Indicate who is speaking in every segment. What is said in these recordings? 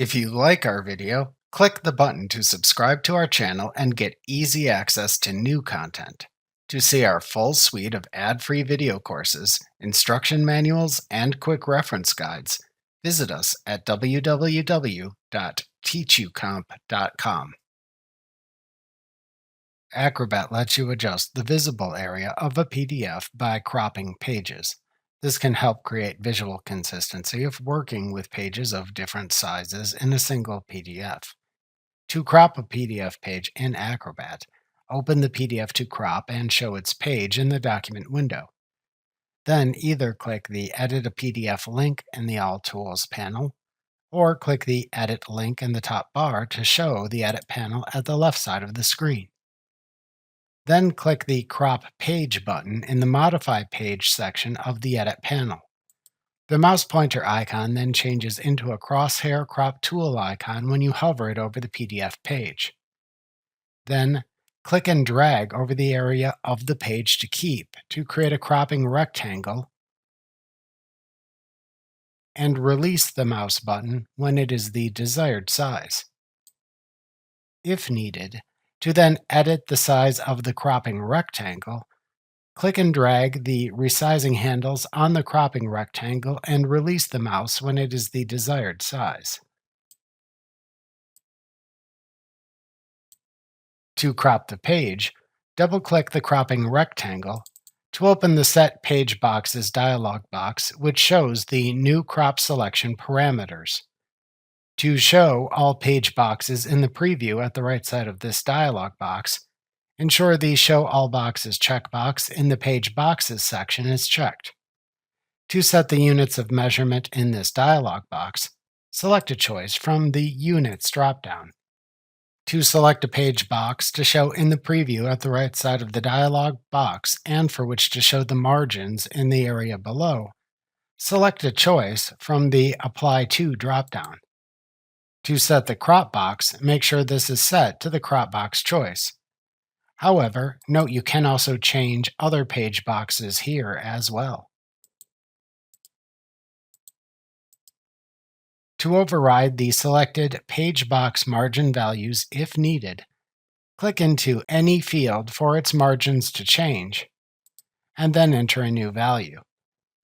Speaker 1: If you like our video, click the button to subscribe to our channel and get easy access to new content. To see our full suite of ad-free video courses, instruction manuals, and quick reference guides, visit us at www.teachucomp.com. Acrobat lets you adjust the visible area of a PDF by cropping pages. This can help create visual consistency if working with pages of different sizes in a single PDF. To crop a PDF page in Acrobat, open the PDF to crop and show its page in the document window. Then either click the Edit a PDF link in the All Tools panel, or click the Edit link in the top bar to show the Edit panel at the left side of the screen. Then click the Crop Page button in the Modify Page section of the Edit panel. The mouse pointer icon then changes into a crosshair crop tool icon when you hover it over the PDF page. Then, click and drag over the area of the page to keep to create a cropping rectangle, and release the mouse button when it is the desired size. If needed, to then edit the size of the cropping rectangle, click and drag the resizing handles on the cropping rectangle and release the mouse when it is the desired size. To crop the page, double-click the cropping rectangle to open the Set Page Boxes dialog box, which shows the new crop selection parameters. To show all page boxes in the preview at the right side of this dialog box, ensure the Show All Boxes checkbox in the Page Boxes section is checked. To set the units of measurement in this dialog box, select a choice from the Units dropdown. To select a page box to show in the preview at the right side of the dialog box and for which to show the margins in the area below, select a choice from the Apply To dropdown. To set the crop box, make sure this is set to the crop box choice. However, note you can also change other page boxes here as well. To override the selected page box margin values if needed, click into any field for its margins to change, and then enter a new value.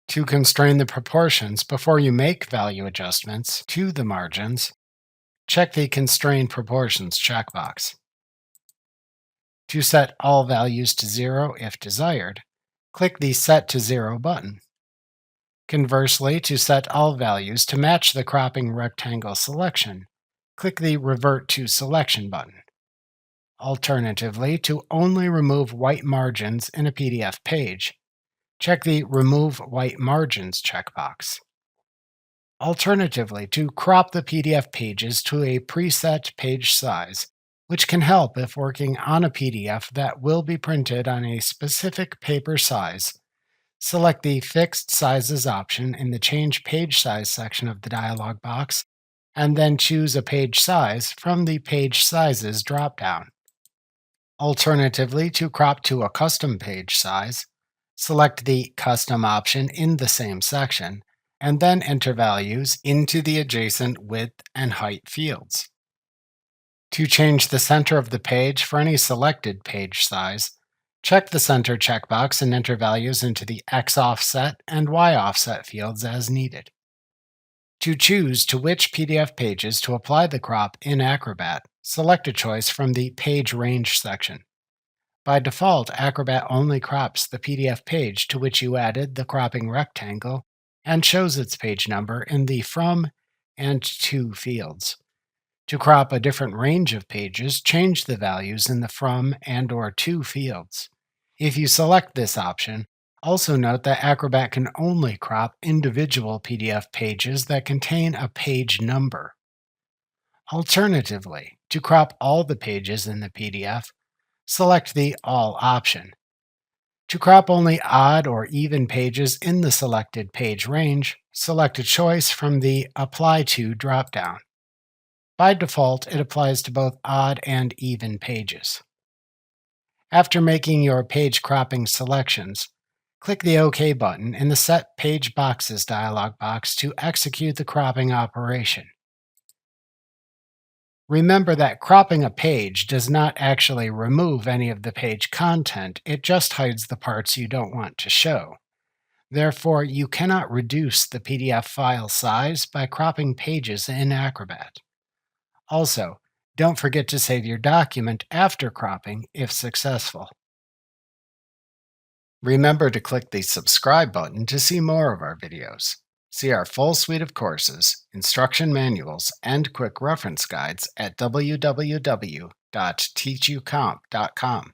Speaker 1: To constrain the proportions before you make value adjustments to the margins, check the Constrain Proportions checkbox. To set all values to 0 if desired, click the Set to 0 button. Conversely, to set all values to match the cropping rectangle selection, click the Revert to Selection button. Alternatively, to only remove white margins in a PDF page, check the Remove White Margins checkbox. Alternatively, to crop the PDF pages to a preset page size, which can help if working on a PDF that will be printed on a specific paper size, select the Fixed Sizes option in the Change Page Size section of the dialog box, and then choose a page size from the Page Sizes dropdown. Alternatively, to crop to a custom page size, select the Custom option in the same section, and then enter values into the adjacent width and height fields. To change the center of the page for any selected page size, check the Center checkbox and enter values into the X offset and Y offset fields as needed. To choose to which PDF pages to apply the crop in Acrobat, select a choice from the Page Range section. By default, Acrobat only crops the PDF page to which you added the cropping rectangle and shows its page number in the From and To fields. To crop a different range of pages, change the values in the From and/or To fields. If you select this option, also note that Acrobat can only crop individual PDF pages that contain a page number. Alternatively, to crop all the pages in the PDF, select the All option. To crop only odd or even pages in the selected page range, select a choice from the Apply To dropdown. By default, it applies to both odd and even pages. After making your page cropping selections, click the OK button in the Set Page Boxes dialog box to execute the cropping operation. Remember that cropping a page does not actually remove any of the page content, it just hides the parts you don't want to show. Therefore, you cannot reduce the PDF file size by cropping pages in Acrobat. Also, don't forget to save your document after cropping if successful. Remember to click the subscribe button to see more of our videos. See our full suite of courses, instruction manuals, and quick reference guides at www.teachucomp.com.